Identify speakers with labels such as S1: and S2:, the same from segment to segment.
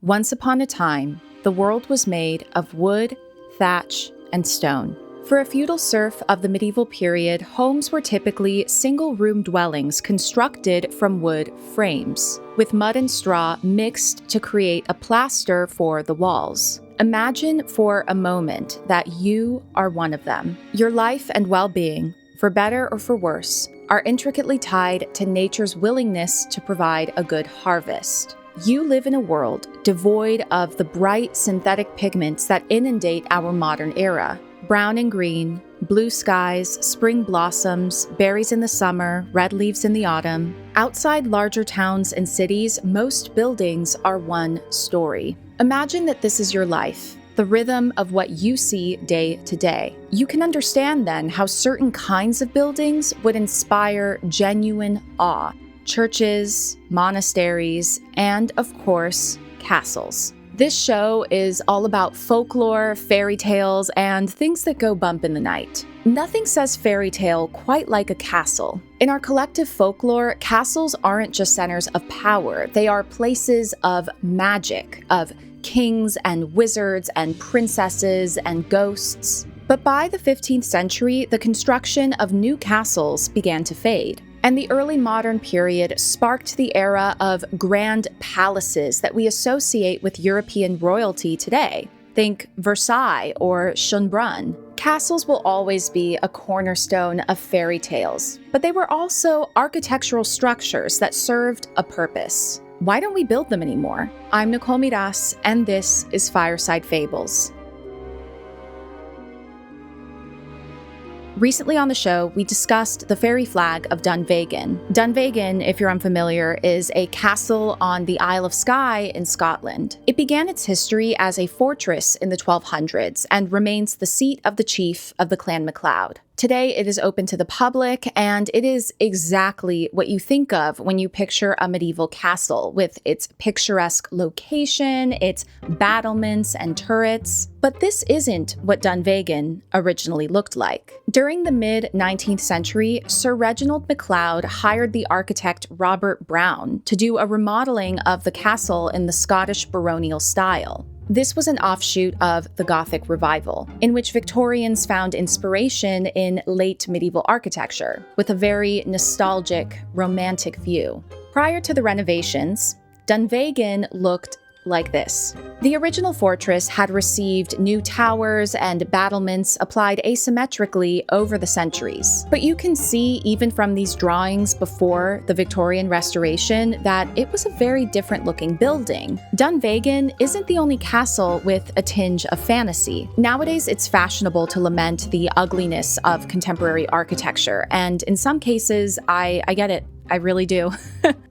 S1: Once upon a time, the world was made of wood, thatch, and stone. For a feudal serf of the medieval period, homes were typically single-room dwellings constructed from wood frames, with mud and straw mixed to create a plaster for the walls. Imagine for a moment that you are one of them. Your life and well-being, for better or for worse, are intricately tied to nature's willingness to provide a good harvest. You live in a world devoid of the bright synthetic pigments that inundate our modern era. Brown and green, blue skies, spring blossoms, berries in the summer, red leaves in the autumn. Outside larger towns and cities, most buildings are one story. Imagine that this is your life, the rhythm of what you see day to day. You can understand then how certain kinds of buildings would inspire genuine awe. Churches, monasteries, and of course, castles. This show is all about folklore, fairy tales, and things that go bump in the night. Nothing says fairy tale quite like a castle. In our collective folklore, castles aren't just centers of power. They are places of magic, of kings and wizards and princesses and ghosts. But by the 15th century, the construction of new castles began to fade. And the early modern period sparked the era of grand palaces that we associate with European royalty today. Think Versailles or Schönbrunn. Castles will always be a cornerstone of fairy tales, but they were also architectural structures that served a purpose. Why don't we build them anymore? I'm Nicole Miras, and this is Fireside Fables. Recently on the show, we discussed the fairy flag of Dunvegan. Dunvegan, if you're unfamiliar, is a castle on the Isle of Skye in Scotland. It began its history as a fortress in the 1200s and remains the seat of the chief of the Clan MacLeod. Today, it is open to the public, and it is exactly what you think of when you picture a medieval castle, with its picturesque location, its battlements and turrets. But this isn't what Dunvegan originally looked like. During the mid-19th century, Sir Reginald MacLeod hired the architect Robert Brown to do a remodeling of the castle in the Scottish baronial style. This was an offshoot of the Gothic Revival, in which Victorians found inspiration in late medieval architecture, with a very nostalgic, romantic view. Prior to the renovations, Dunvegan looked like this. The original fortress had received new towers and battlements applied asymmetrically over the centuries. But you can see, even from these drawings before the Victorian restoration, that it was a very different looking building. Dunvegan isn't the only castle with a tinge of fantasy. Nowadays, it's fashionable to lament the ugliness of contemporary architecture, and in some cases, I get it. I really do.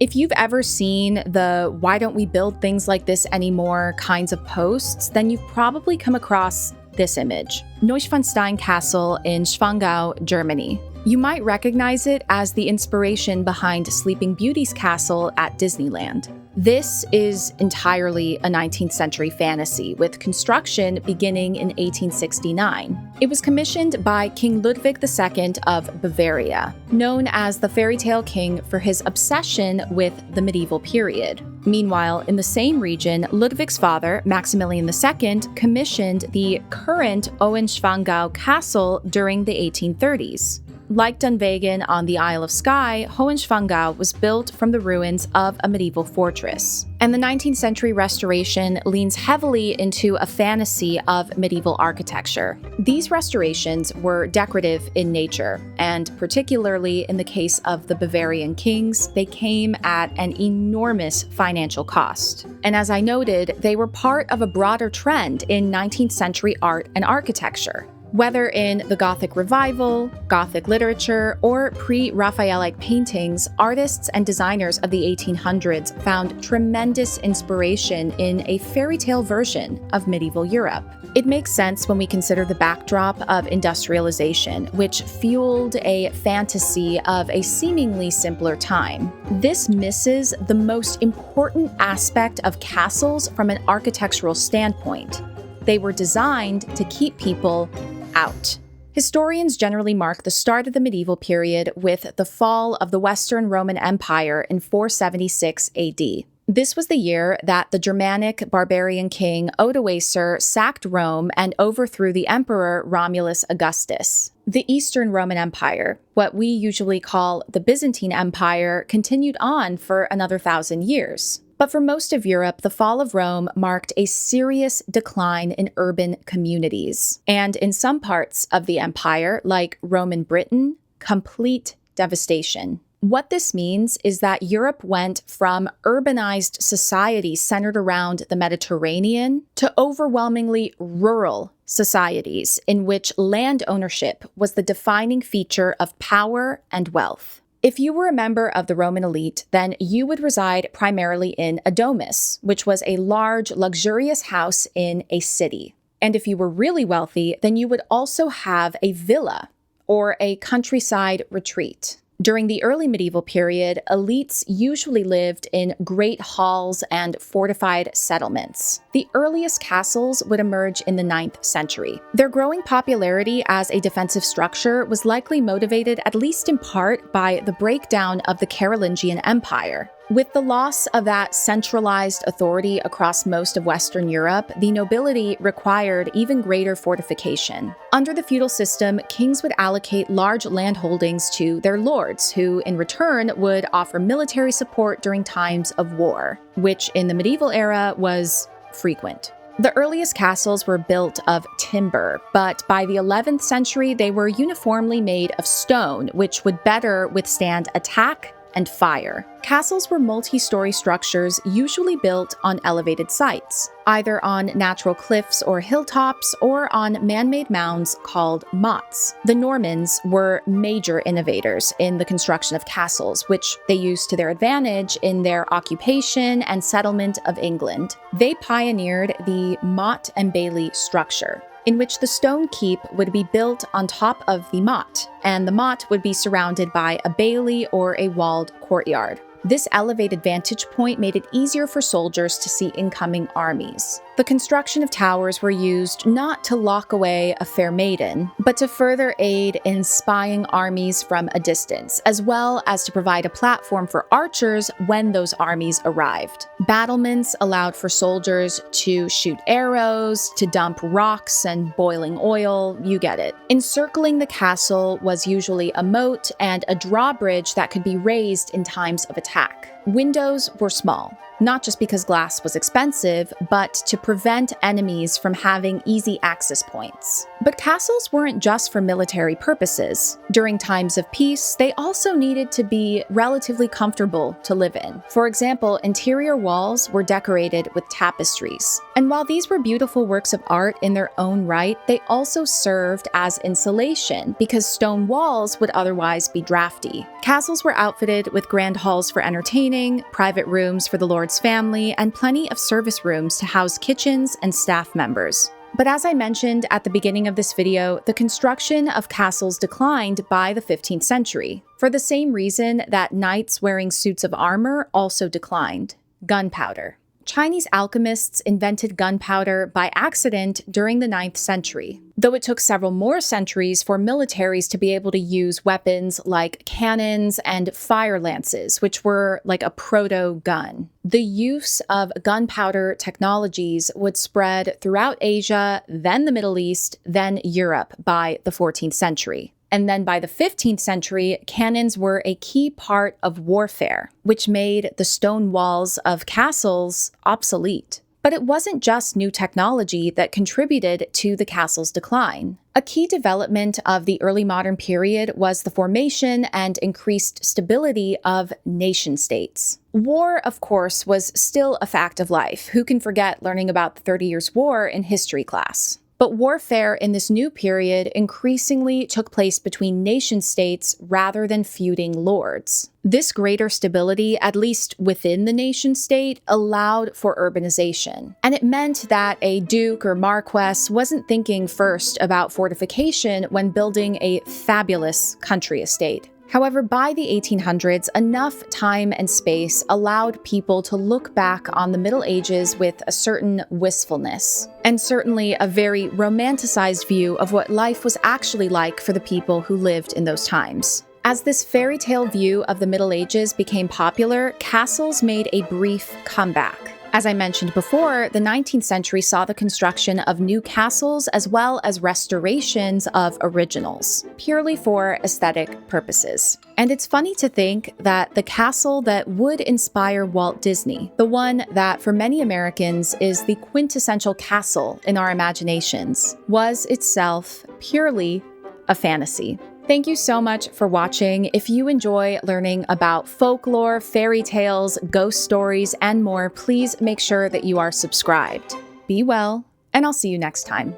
S1: If you've ever seen the "why don't we build things like this anymore" kinds of posts, then you've probably come across this image. Neuschwanstein Castle in Schwangau, Germany. You might recognize it as the inspiration behind Sleeping Beauty's castle at Disneyland. This is entirely a 19th century fantasy, with construction beginning in 1869. It was commissioned by King Ludwig II of Bavaria, known as the fairy tale king for his obsession with the medieval period. Meanwhile, in the same region, Ludwig's father, Maximilian II, commissioned the current Hohenschwangau Castle during the 1830s. Like Dunvegan on the Isle of Skye, Hohenschwangau was built from the ruins of a medieval fortress. And the 19th century restoration leans heavily into a fantasy of medieval architecture. These restorations were decorative in nature, and particularly in the case of the Bavarian kings, they came at an enormous financial cost. And as I noted, they were part of a broader trend in 19th century art and architecture. Whether in the Gothic Revival, Gothic literature, or pre-Raphaelite paintings, artists and designers of the 1800s found tremendous inspiration in a fairy tale version of medieval Europe. It makes sense when we consider the backdrop of industrialization, which fueled a fantasy of a seemingly simpler time. This misses the most important aspect of castles from an architectural standpoint. They were designed to keep people out. Historians generally mark the start of the medieval period with the fall of the Western Roman Empire in 476 AD. This was the year that the Germanic barbarian king Odoacer sacked Rome and overthrew the emperor Romulus Augustus. The Eastern Roman Empire, what we usually call the Byzantine Empire, continued on for another 1,000 years. But for most of Europe, the fall of Rome marked a serious decline in urban communities. And in some parts of the empire, like Roman Britain, complete devastation. What this means is that Europe went from urbanized societies centered around the Mediterranean to overwhelmingly rural societies in which land ownership was the defining feature of power and wealth. If you were a member of the Roman elite, then you would reside primarily in a domus, which was a large, luxurious house in a city. And if you were really wealthy, then you would also have a villa or a countryside retreat. During the early medieval period, elites usually lived in great halls and fortified settlements. The earliest castles would emerge in the 9th century. Their growing popularity as a defensive structure was likely motivated, at least in part, by the breakdown of the Carolingian Empire. With the loss of that centralized authority across most of Western Europe, the nobility required even greater fortification. Under the feudal system, kings would allocate large land holdings to their lords, who in return would offer military support during times of war, which in the medieval era was frequent. The earliest castles were built of timber, but by the 11th century, they were uniformly made of stone, which would better withstand attack and fire. Castles were multi-story structures usually built on elevated sites, either on natural cliffs or hilltops or on man-made mounds called mottes. The Normans were major innovators in the construction of castles, which they used to their advantage in their occupation and settlement of England. They pioneered the motte and bailey structure, in which the stone keep would be built on top of the motte, and the motte would be surrounded by a bailey or a walled courtyard. This elevated vantage point made it easier for soldiers to see incoming armies. The construction of towers were used not to lock away a fair maiden, but to further aid in spying armies from a distance, as well as to provide a platform for archers when those armies arrived. Battlements allowed for soldiers to shoot arrows, to dump rocks and boiling oil, you get it. Encircling the castle was usually a moat and a drawbridge that could be raised in times of attack. Windows were small, not just because glass was expensive, but to prevent enemies from having easy access points. But castles weren't just for military purposes. During times of peace, they also needed to be relatively comfortable to live in. For example, interior walls were decorated with tapestries. And while these were beautiful works of art in their own right, they also served as insulation because stone walls would otherwise be drafty. Castles were outfitted with grand halls for entertaining, private rooms for the lord's family, and plenty of service rooms to house kitchens and staff members. But as I mentioned at the beginning of this video, the construction of castles declined by the 15th century, for the same reason that knights wearing suits of armor also declined: gunpowder. Chinese alchemists invented gunpowder by accident during the 9th century, though it took several more centuries for militaries to be able to use weapons like cannons and fire lances, which were like a proto-gun. The use of gunpowder technologies would spread throughout Asia, then the Middle East, then Europe by the 14th century. And then by the 15th century, cannons were a key part of warfare, which made the stone walls of castles obsolete. But it wasn't just new technology that contributed to the castle's decline. A key development of the early modern period was the formation and increased stability of nation-states. War, of course, was still a fact of life. Who can forget learning about the 30 Years' War in history class? But warfare in this new period increasingly took place between nation-states rather than feuding lords. This greater stability, at least within the nation-state, allowed for urbanization. And it meant that a duke or marquess wasn't thinking first about fortification when building a fabulous country estate. However, by the 1800s, enough time and space allowed people to look back on the Middle Ages with a certain wistfulness, and certainly a very romanticized view of what life was actually like for the people who lived in those times. As this fairy tale view of the Middle Ages became popular, castles made a brief comeback. As I mentioned before, the 19th century saw the construction of new castles as well as restorations of originals, purely for aesthetic purposes. And it's funny to think that the castle that would inspire Walt Disney, the one that for many Americans is the quintessential castle in our imaginations, was itself purely a fantasy. Thank you so much for watching. If you enjoy learning about folklore, fairy tales, ghost stories, and more, please make sure that you are subscribed. Be well, and I'll see you next time.